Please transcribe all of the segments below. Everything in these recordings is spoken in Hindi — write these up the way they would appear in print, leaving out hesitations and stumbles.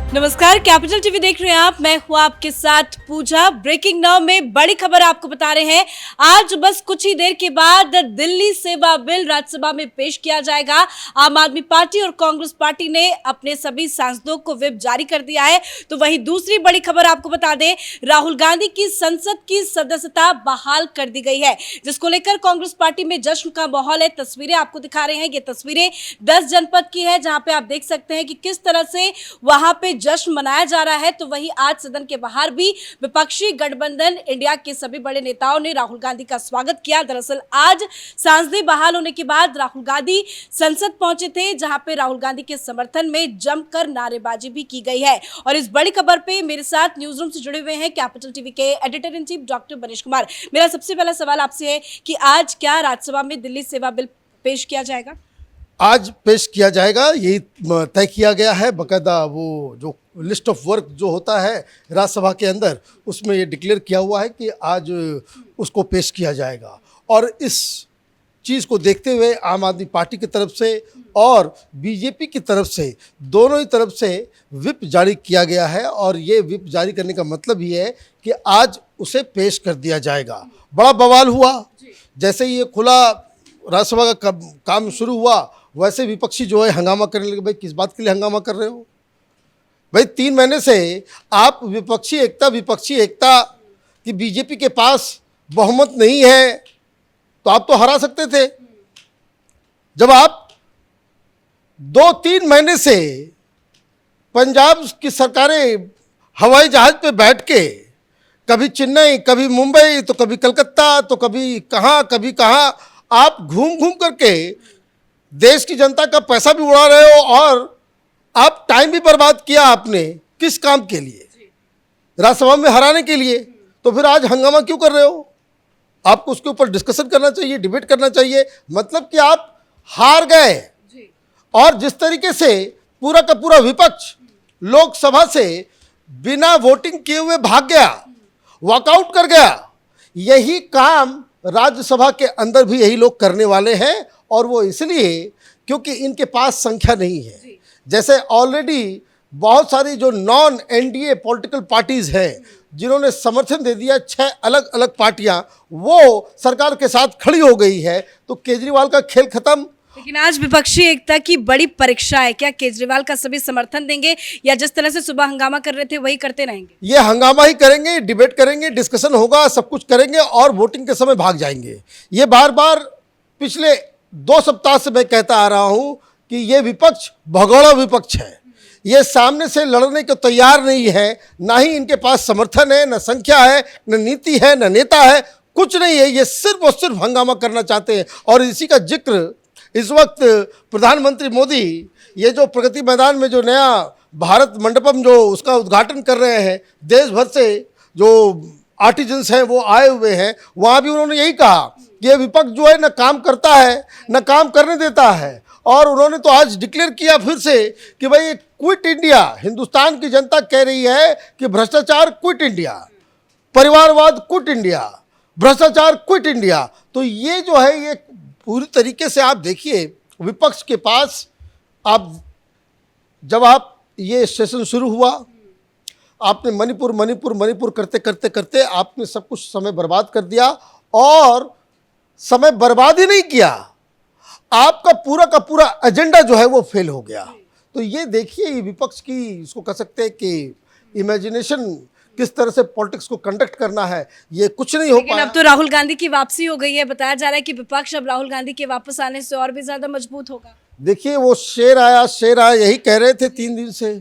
नमस्कार, कैपिटल टीवी देख रहे हैं आप। मैं हूं आपके साथ पूजा। ब्रेकिंग नाउ में बड़ी खबर आपको बता रहे हैं। आज बस कुछ ही देर के बाद दिल्ली सेवा बिल राज्यसभा में पेश किया जाएगा। आम आदमी पार्टी और कांग्रेस पार्टी ने अपने सभी सांसदों को व्हिप जारी कर दिया है। तो वहीं दूसरी बड़ी खबर आपको बता दें, राहुल गांधी की संसद की सदस्यता बहाल कर दी गई है, जिसको लेकर कांग्रेस पार्टी में जश्न का माहौल है। तस्वीरें आपको दिखा रहे हैं। ये तस्वीरें 10 जनपद की है, जहां पे आप देख सकते हैं कि किस तरह से वहां पे जश्न मनाया जा रहा है। तो वहीं आज सदन के बाहर भी विपक्षी गठबंधन इंडिया के सभी बड़े नेताओं ने राहुल गांधी का स्वागत किया। दरअसल आज सांसदें बहाल होने के बाद राहुल गांधी संसद पहुंचे थे, जहां पे राहुल गांधी के समर्थन में जमकर नारेबाजी भी की गई है। और इस बड़ी खबर पे मेरे साथ न्यूज रूम से जुड़े हुए हैं कैपिटल टीवी के editor in chief doctor Manish Kumar. मेरा सबसे पहला सवाल आपसे है कि आज क्या राज्यसभा में दिल्ली सेवा बिल पेश किया जाएगा? आज पेश किया जाएगा, यही तय किया गया है। बाकायदा वो जो लिस्ट ऑफ वर्क जो होता है राज्यसभा के अंदर, उसमें ये डिक्लेयर किया हुआ है कि आज उसको पेश किया जाएगा। और इस चीज़ को देखते हुए आम आदमी पार्टी की तरफ से और बीजेपी की तरफ से, दोनों ही तरफ से व्हिप जारी किया गया है। और ये व्हिप जारी करने का मतलब ये है कि आज उसे पेश कर दिया जाएगा। बड़ा बवाल हुआ, जैसे ही ये खुला राज्यसभा का काम शुरू हुआ, वैसे विपक्षी जो है हंगामा करने लगे। भाई किस बात के लिए हंगामा कर रहे हो? भाई 3 महीने से आप विपक्षी एकता कि बीजेपी के पास बहुमत नहीं है, तो आप तो हरा सकते थे। जब आप 2-3 महीने से पंजाब की सरकारें हवाई जहाज पे बैठ के कभी चेन्नई, कभी मुंबई, तो कभी कलकत्ता, तो कभी कहाँ आप घूम घूम करके देश की जनता का पैसा भी उड़ा रहे हो और आप टाइम भी बर्बाद किया आपने। किस काम के लिए? राज्यसभा में हराने के लिए। तो फिर आज हंगामा क्यों कर रहे हो? आपको उसके ऊपर डिस्कशन करना चाहिए, डिबेट करना चाहिए। मतलब कि आप हार गए। और जिस तरीके से पूरा का पूरा विपक्ष लोकसभा से बिना वोटिंग किए हुए भाग गया, वॉकआउट कर गया, यही काम राज्यसभा के अंदर भी यही लोग करने वाले हैं। और वो इसलिए क्योंकि इनके पास संख्या नहीं है। जैसे ऑलरेडी बहुत सारी जो नॉन एनडीए पॉलिटिकल पार्टीज हैं, जिन्होंने समर्थन दे दिया, 6 अलग अलग पार्टियां, वो सरकार के साथ खड़ी हो गई है। तो केजरीवाल का खेल खत्म। लेकिन आज विपक्षी एकता की बड़ी परीक्षा है। क्या केजरीवाल का सभी समर्थन देंगे, या जिस तरह से सुबह हंगामा कर रहे थे वही करते रहेंगे? ये हंगामा ही करेंगे, डिबेट करेंगे, डिस्कशन होगा, सब कुछ करेंगे और वोटिंग के समय भाग जाएंगे। ये बार बार पिछले 2 सप्ताह से मैं कहता आ रहा हूं कि ये विपक्ष भगोड़ा विपक्ष है। ये सामने से लड़ने को तैयार नहीं है। ना ही इनके पास समर्थन है, न संख्या है, न नीति है, न नेता है, कुछ नहीं है। ये सिर्फ और सिर्फ हंगामा करना चाहते हैं। और इसी का जिक्र इस वक्त प्रधानमंत्री मोदी ये जो प्रगति मैदान में जो नया भारत मंडपम जो उसका उद्घाटन कर रहे हैं, देश भर से जो आर्टिजन्स हैं वो आए हुए हैं, वहाँ भी उन्होंने यही कहा कि ये विपक्ष जो है न काम करता है, न काम करने देता है। और उन्होंने तो आज डिक्लेयर किया फिर से कि भाई क्विट इंडिया। हिंदुस्तान की जनता कह रही है कि भ्रष्टाचार क्विट इंडिया, परिवारवाद क्विट इंडिया, भ्रष्टाचार क्विट इंडिया। तो ये जो है, ये पूरी तरीके से आप देखिए विपक्ष के पास, जब आप ये सेशन शुरू हुआ, आपने मणिपुर करते आपने सब कुछ समय बर्बाद कर दिया। और समय बर्बाद ही नहीं किया, आपका पूरा का पूरा एजेंडा जो है वो फेल हो गया। तो ये देखिए विपक्ष की, इसको कह सकते हैं कि इमेजिनेशन, किस तरह से पॉलिटिक्स को कंडक्ट करना है, ये कुछ नहीं हो पाया। अब तो राहुल गांधी की वापसी हो गई है। बताया जा रहा है कि विपक्ष अब राहुल गांधी के वापस आने से और भी ज्यादा मजबूत होगा। देखिए वो शेर आया यही कह रहे थे 3 दिन से।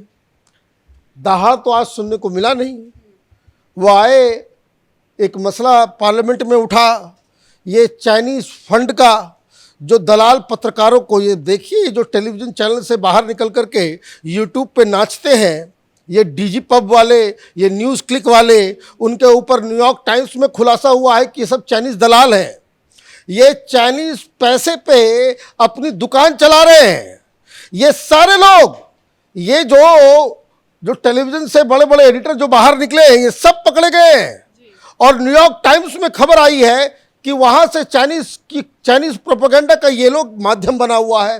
दहाड़ तो आज सुनने को मिला नहीं। वो आए, एक मसला पार्लियामेंट में उठा, ये चाइनीज फंड का जो दलाल पत्रकारों को, ये देखिए जो टेलीविज़न चैनल से बाहर निकल करके यूट्यूब पे नाचते हैं, ये डीजी पब वाले, ये न्यूज़ क्लिक वाले, उनके ऊपर न्यूयॉर्क टाइम्स में खुलासा हुआ है कि ये सब चाइनीज़ दलाल हैं। ये चाइनीज़ पैसे पे अपनी दुकान चला रहे हैं। ये सारे लोग, ये जो टेलीविज़न से बड़े बड़े एडिटर जो बाहर निकले हैं, ये सब पकड़े गए हैं। और न्यूयॉर्क टाइम्स में खबर आई है कि वहाँ से चाइनीज़ प्रोपेगेंडा का ये लोग माध्यम बना हुआ है।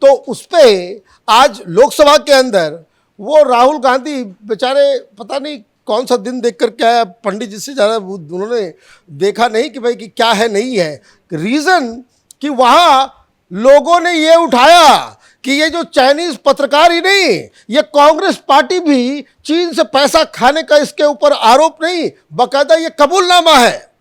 तो उस पर आज लोकसभा के अंदर वो राहुल गांधी बेचारे पता नहीं कौन सा दिन देख कर क्या है, पंडित जी से ज़्यादा उन्होंने देखा नहीं कि भाई कि क्या है नहीं है। रीज़न कि वहाँ लोगों ने ये उठाया कि ये जो चाइनीज पत्रकार ही नहीं, ये कांग्रेस पार्टी भी चीन से पैसा खाने का इसके ऊपर आरोप नहीं, बाकायदा ये कबूलनामा है।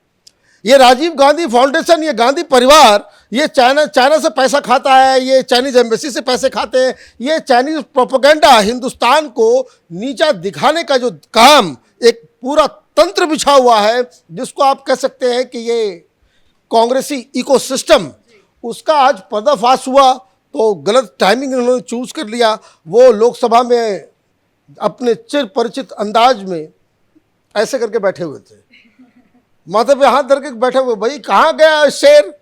ये राजीव गांधी फाउंडेशन, ये गांधी परिवार, ये चाइना से पैसा खाता है, ये चाइनीज एम्बेसी से पैसे खाते हैं। ये चाइनीज प्रोपेगेंडा, हिंदुस्तान को नीचा दिखाने का जो काम, एक पूरा तंत्र बिछा हुआ है, जिसको आप कह सकते हैं कि ये कांग्रेसी इकोसिस्टम, उसका आज पर्दाफाश हुआ। तो गलत टाइमिंग उन्होंने चूज कर लिया। वो लोकसभा में अपने चिर परिचित अंदाज में ऐसे करके बैठे हुए थे, माथे पे हाथ धर के बैठे हुए। भाई कहाँ गया शेर?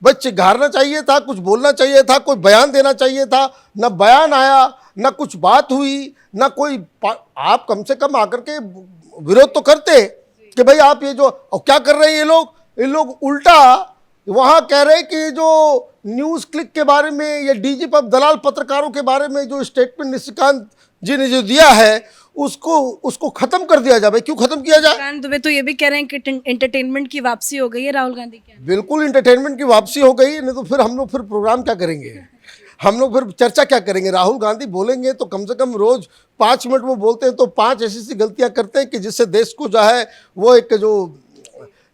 भाई चिघारना चाहिए था, कुछ बोलना चाहिए था, कोई बयान देना चाहिए था। ना बयान आया, ना कुछ बात हुई, ना कोई आप कम से कम आकर के विरोध तो करते कि भाई आप ये जो क्या कर रहे हैं ये लोग उल्टा वहाँ कह रहे हैं कि जो न्यूज़ क्लिक के बारे में या डीजी पर दलाल पत्रकारों के बारे में जो स्टेटमेंट निशिकांत जी ने जो दिया है उसको खत्म कर दिया जाए। क्यों खत्म किया जाए? निशिकांत दुबे तो ये भी कह रहे हैं कि एंटरटेनमेंट की वापसी हो गई है राहुल गांधी के। बिल्कुल इंटरटेनमेंट की वापसी हो गई, नहीं तो फिर हम लोग फिर प्रोग्राम क्या करेंगे, हम लोग फिर चर्चा क्या करेंगे? राहुल गांधी बोलेंगे तो कम से कम रोज 5 मिनट वो बोलते हैं तो 5 ऐसी गलतियां करते हैं कि जिससे देश को जो है वो एक जो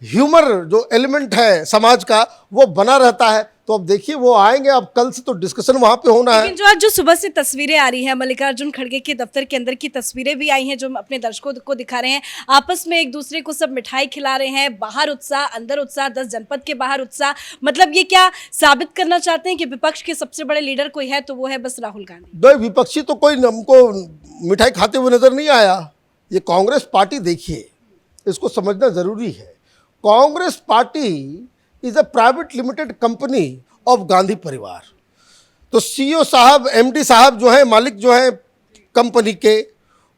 ह्यूमर जो एलिमेंट है समाज का वो बना रहता है। तो अब देखिए वो आएंगे, अब कल से तो डिस्कशन वहां पे होना है। लेकिन जो आज जो सुबह से तस्वीरें आ रही हैं, मल्लिकार्जुन खड़गे के दफ्तर के अंदर की तस्वीरें भी आई हैं, जो अपने दर्शकों को दिखा रहे हैं, आपस में एक दूसरे को सब मिठाई खिला रहे हैं, बाहर उत्साह अंदर उत्साह, 10 जनपद के बाहर उत्साह। मतलब ये क्या साबित करना चाहते हैं कि विपक्ष के सबसे बड़े लीडर कोई है तो वो है बस राहुल गांधी? दो विपक्षी तो कोई हमको मिठाई खाते हुए नजर नहीं आया। ये कांग्रेस पार्टी देखिए, इसको समझना जरूरी है। Congress party is a private limited company of Gandhi परिवार। तो सीईओ साहब, एमडी साहब जो है, मालिक जो है कंपनी के,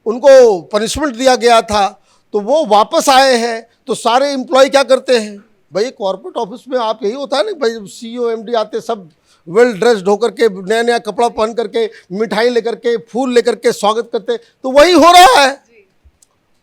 उनको पनिशमेंट दिया गया था तो वो वापस आए हैं। तो सारे एम्प्लॉय क्या करते हैं भाई? कॉर्पोरेट ऑफिस में आप यही होता है ना भाई, सीईओ एमडी आते सब वेल ड्रेस्ड होकर के, नया नया कपड़ा पहन करके, मिठाई लेकर के, फूल लेकर के स्वागत करते। तो वही हो रहा है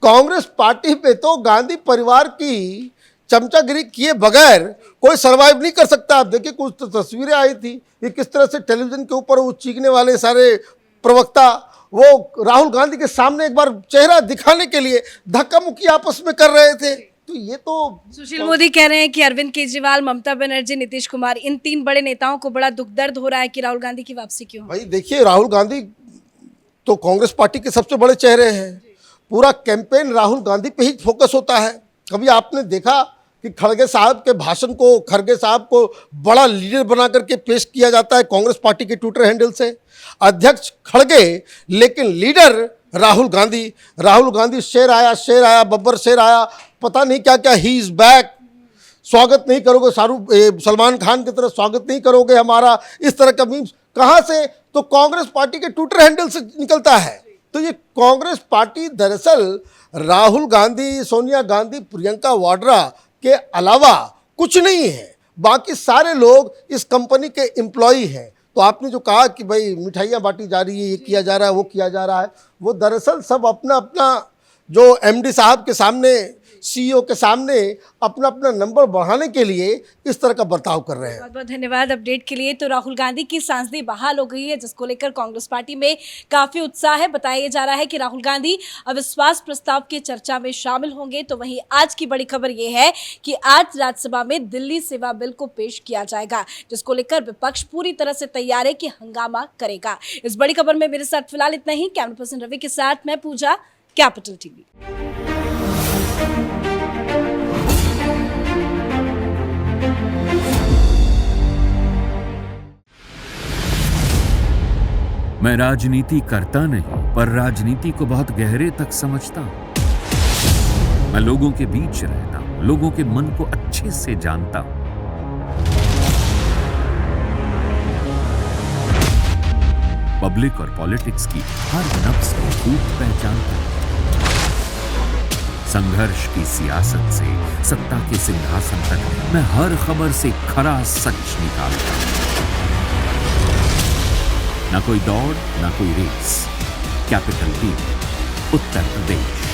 कांग्रेस पार्टी पे। तो गांधी परिवार की चमचागिरी किए बगैर कोई सरवाइव नहीं कर सकता। आप देखिए कुछ तो तस्वीरें आई थी कि किस तरह से टेलीविजन के ऊपर वो चीखने वाले सारे प्रवक्ता वो राहुल गांधी के सामने एक बार चेहरा दिखाने के लिए धक्का मुक्की आपस में कर रहे थे। तो ये तो सुशील मोदी कह रहे हैं कि अरविंद केजरीवाल, ममता बनर्जी, नीतीश कुमार, इन 3 बड़े नेताओं को बड़ा दुख दर्द हो रहा है कि राहुल गांधी की वापसी क्यों? भाई देखिए, राहुल गांधी तो कांग्रेस पार्टी के सबसे बड़े चेहरे हैं। पूरा कैंपेन राहुल गांधी पे ही फोकस होता है। कभी आपने देखा कि खड़गे साहब के भाषण को, खड़गे साहब को बड़ा लीडर बना करके पेश किया जाता है कांग्रेस पार्टी के ट्विटर हैंडल से? अध्यक्ष खड़गे, लेकिन लीडर राहुल गांधी। राहुल गांधी शेर आया, बब्बर शेर आया, पता नहीं क्या क्या, ही इज बैक, स्वागत नहीं करोगे सलमान खान की तरह स्वागत नहीं करोगे हमारा, इस तरह का मीम्स कहाँ से? तो कांग्रेस पार्टी के ट्विटर हैंडल से निकलता है। तो ये कांग्रेस पार्टी दरअसल राहुल गांधी, सोनिया गांधी, प्रियंका वाड्रा के अलावा कुछ नहीं है। बाकी सारे लोग इस कंपनी के एम्प्लॉई हैं। तो आपने जो कहा कि भाई मिठाइयाँ बांटी जा रही है, ये किया जा रहा है, वो किया जा रहा है, वो दरअसल सब अपना अपना जो एमडी साहब के सामने, सीईओ के सामने अपना अपना नंबर बढ़ाने के लिए इस तरह का बर्ताव कर रहे हैं। बहुत बहुत धन्यवाद अपडेट के लिए। तो राहुल गांधी की सांसदी बहाल हो गई है, जिसको लेकर कांग्रेस पार्टी में काफी उत्साह है। बताया जा रहा है कि राहुल गांधी अविश्वास प्रस्ताव की चर्चा में शामिल होंगे। तो वहीं आज की बड़ी खबर यह है कि आज राज्यसभा में दिल्ली सेवा बिल को पेश किया जाएगा, जिसको लेकर विपक्ष पूरी तरह से तैयार है कि हंगामा करेगा। इस बड़ी खबर में मेरे साथ फिलहाल इतना ही। कैमरा पर्सन रवि के साथ मैं पूजा, कैपिटल टीवी। मैं राजनीति करता नहीं, पर राजनीति को बहुत गहरे तक समझता हूं। मैं लोगों के बीच रहता हूं, लोगों के मन को अच्छे से जानता हूं। पब्लिक और पॉलिटिक्स की हर नब्ज को खूब पहचानता हूं। संघर्ष की सियासत से सत्ता के सिंहासन तक मैं हर खबर से खरा सच निकालता हूं। ना कोई दौड़, ना कोई race, capital TV, Uttar Pradesh.